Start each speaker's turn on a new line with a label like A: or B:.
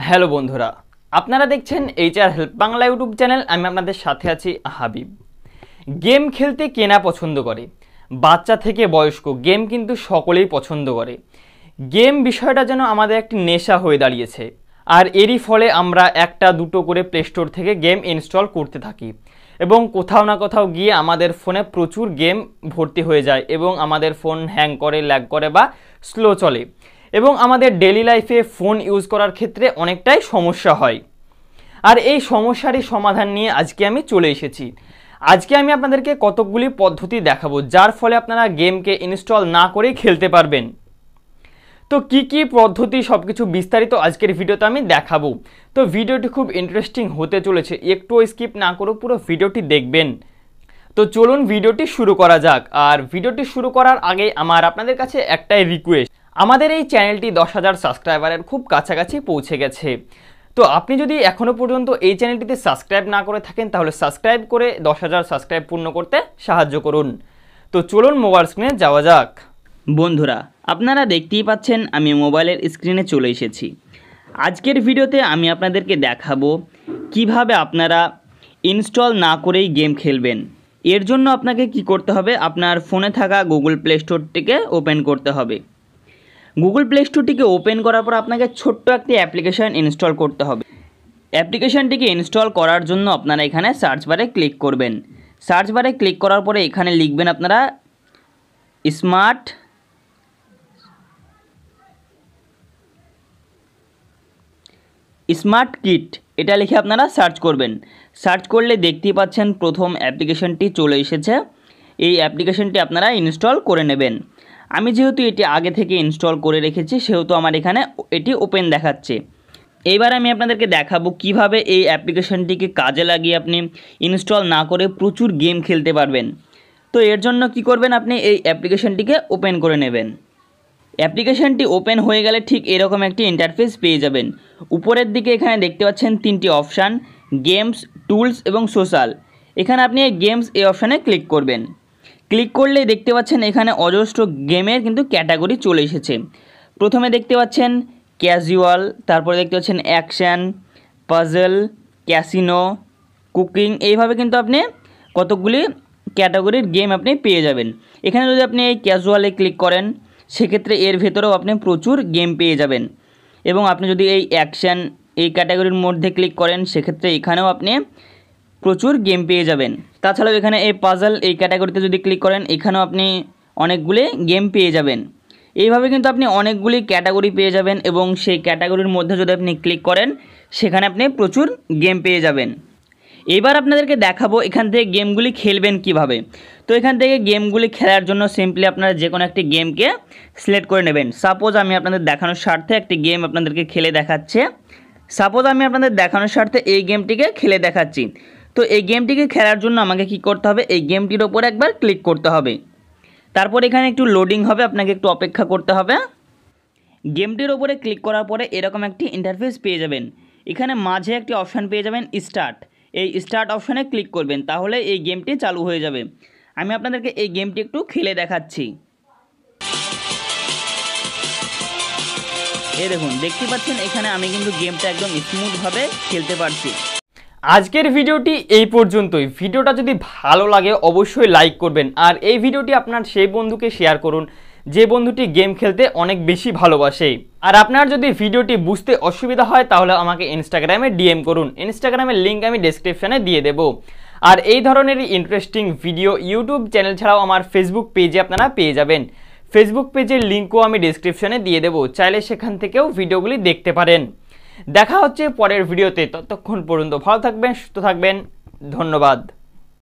A: Hello বন্ধুরা, আপনারা দেখছেন HR help Bangla YouTube channel. আমি আপনাদের সাথে আছি হাবিব। গেম খেলতে কে না পছন্দ করে? বাচ্চা থেকে বয়স্ক গেম কিন্তু সকলেই পছন্দ করে। গেম বিষয়টা যেন আমাদের একটি নেশা হয়ে দাঁড়িয়েছে, আর এরই ফলে আমরা একটা দুটো করে প্লে স্টোর থেকে গেম ইনস্টল করতে থাকি এবং কোথাও না কোথাও গিয়ে আমাদের ফোনে প্রচুর গেম ভর্তি হয়ে যায় এবং আমাদের ফোন হ্যাং করে, ল্যাগ করে বা স্লো চলে এবং আমাদের ডেইলি লাইফে ফোন ইউজ করার ক্ষেত্রে অনেকটাই সমস্যা হয়। আর এই সমস্যারই সমাধান নিয়ে আজকে আমি চলে এসেছি। আজকে আমি আপনাদেরকে কতকগুলি পদ্ধতি দেখাবো যার ফলে আপনারা গেমকে ইনস্টল না করেই খেলতে পারবেন। তো কি কি পদ্ধতি সবকিছু বিস্তারিত আজকের ভিডিওতে আমি দেখাবো। তো ভিডিওটি খুব ইন্টারেস্টিং হতে চলেছে, একটু স্কিপ না করে পুরো ভিডিওটি দেখবেন। তো চলুন ভিডিওটি শুরু করা যাক। আর ভিডিওটি শুরু করার আগে আমার আপনাদের কাছে একটাই রিকোয়েস্ট, আমাদের এই চ্যানেলটি 10,000 সাবস্ক্রাইবারের খুব কাছাকাছি পৌঁছে গেছে। তো আপনি যদি এখনও পর্যন্ত এই চ্যানেলটিতে সাবস্ক্রাইব না করে থাকেন তাহলে সাবস্ক্রাইব করে 10,000 সাবস্ক্রাইব পূর্ণ করতে সাহায্য করুন। তো চলুন মোবাইল স্ক্রিনে যাওয়া যাক।
B: বন্ধুরা, আপনারা দেখতেই পাচ্ছেন আমি মোবাইলের স্ক্রিনে চলে এসেছি। আজকের ভিডিওতে আমি আপনাদেরকে দেখাবো কিভাবে আপনারা ইনস্টল না করেই গেম খেলবেন। এর জন্য আপনাকে কি করতে হবে, আপনার ফোনে থাকা গুগল প্লে স্টোরটিকে ওপেন করতে হবে। গুগল প্লে স্টোরটিকে ওপেন করার পর আপনাকে ছোট্ট একটি অ্যাপ্লিকেশান ইনস্টল করতে হবে। অ্যাপ্লিকেশানটিকে ইনস্টল করার জন্য আপনারা এখানে সার্চ বারে ক্লিক করবেন। সার্চ বারে ক্লিক করার পরে এখানে লিখবেন আপনারা স্মার্ট কিট, এটা লিখে আপনারা সার্চ করবেন। সার্চ করলে দেখতেই পাচ্ছেন প্রথম অ্যাপ্লিকেশনটি চলে এসেছে। এই অ্যাপ্লিকেশনটি আপনারা ইনস্টল করে নেবেন। আমি যেহেতু এটি আগে থেকে ইনস্টল করে রেখেছি সেহেতু আমার এখানে এটি ওপেন দেখাচ্ছে। এবার আমি আপনাদেরকে দেখাবো কিভাবে এই অ্যাপ্লিকেশনটিকে কাজে লাগিয়ে আপনি ইনস্টল না করে প্রচুর গেম খেলতে পারবেন। তো এর জন্য কি করবেন, আপনি এই অ্যাপ্লিকেশনটিকে ওপেন করে নেবেন। অ্যাপ্লিকেশনটি ওপেন হয়ে গেলে ঠিক এরকম একটি ইন্টারফেস পেয়ে যাবেন। উপরের দিকে এখানে দেখতে পাচ্ছেন তিনটি অপশান, গেমস, টুলস এবং সোশ্যাল। এখানে আপনি এই গেমস এই অপশানে ক্লিক করবেন। ক্লিক করলেই দেখতে পাচ্ছেন এখানে অজস্র গেমের কিন্তু ক্যাটাগরি চলে এসেছে। প্রথমে দেখতে পাচ্ছেন ক্যাজুয়াল, তারপরে দেখতে পাচ্ছেন অ্যাকশান, পাজল, ক্যাসিনো, কুকিং, এইভাবে কিন্তু আপনি কতকগুলি ক্যাটাগরির গেম আপনি পেয়ে যাবেন। এখানে যদি আপনি এই ক্যাজুয়ালে ক্লিক করেন সেক্ষেত্রে এর ভেতরেও আপনি প্রচুর গেম পেয়ে যাবেন। এবং আপনি যদি এই অ্যাকশান এই ক্যাটাগরির মধ্যে ক্লিক করেন সেক্ষেত্রে এখানেও আপনি প্রচুর গেম পেয়ে যাবেন। তাছাড়াও এখানে এই পাজল এই ক্যাটাগরিতে যদি ক্লিক করেন এখানেও আপনি অনেকগুলি গেম পেয়ে যাবেন। এইভাবে কিন্তু আপনি অনেকগুলি ক্যাটাগরি পেয়ে যাবেন এবং সেই ক্যাটাগরির মধ্যে যদি আপনি ক্লিক করেন সেখানে আপনি প্রচুর গেম পেয়ে যাবেন। এবার আপনাদেরকে দেখাবো এখান থেকে গেমগুলি খেলবেন কিভাবে। তো এখান থেকে গেমগুলি খেলার জন্য সিম্পলি আপনারা যে কোনো একটি গেমকে সিলেক্ট করে নেবেন। সাপোজ আমি আপনাদের দেখানোর স্বার্থে একটি গেম আপনাদেরকে খেলে দেখাচ্ছি। এই গেমটিকে খেলে দেখাচ্ছি। তো এই গেমটিকে খেলার জন্য আমাকে কি করতে হবে, এই গেমটির ওপর একবার ক্লিক করতে হবে। তারপর এখানে একটু লোডিং হবে, আপনাকে একটু অপেক্ষা করতে হবে। গেমটির ওপরে ক্লিক করার পরে এরকম একটি ইন্টারফেস পেয়ে যাবেন। এখানে মাঝে একটি অপশান পেয়ে যাবেন স্টার্ট। এই স্টার্ট অপশানে ক্লিক করবেন, তাহলে এই গেমটি চালু হয়ে যাবে। আমি আপনাদেরকে এই গেমটি একটু খেলে দেখাচ্ছি। এই দেখুন, দেখতে পাচ্ছেন এখানে আমি কিন্তু গেমটা একদম স্মুথভাবে খেলতে পারছি।
A: আজকের ভিডিওটি এই পর্যন্তই। ভিডিওটা যদি ভালো লাগে অবশ্যই লাইক করবেন, আর এই ভিডিওটি আপনার সেই বন্ধুকে শেয়ার করুন যে বন্ধুটি গেম খেলতে অনেক বেশি ভালোবাসে। আর আপনার যদি ভিডিওটি বুঝতে অসুবিধা হয় তাহলে আমাকে ইনস্টাগ্রামে ডিএম করুন। ইনস্টাগ্রামের লিঙ্ক আমি ডেসক্রিপশানে দিয়ে দেব। আর এই ধরনেরই ইন্টারেস্টিং ভিডিও ইউটিউব চ্যানেল ছাড়াও আমার ফেসবুক পেজে আপনারা পেয়ে যাবেন। ফেসবুক পেজের লিঙ্কও আমি ডেসক্রিপশানে দিয়ে দেবো, চাইলে সেখান থেকেও ভিডিওগুলি দেখতে পারেন। দেখা হচ্ছে পরের ভিডিওতে, ততক্ষণ পর্যন্ত ভালো থাকবেন, সুস্থ থাকবেন। ধন্যবাদ।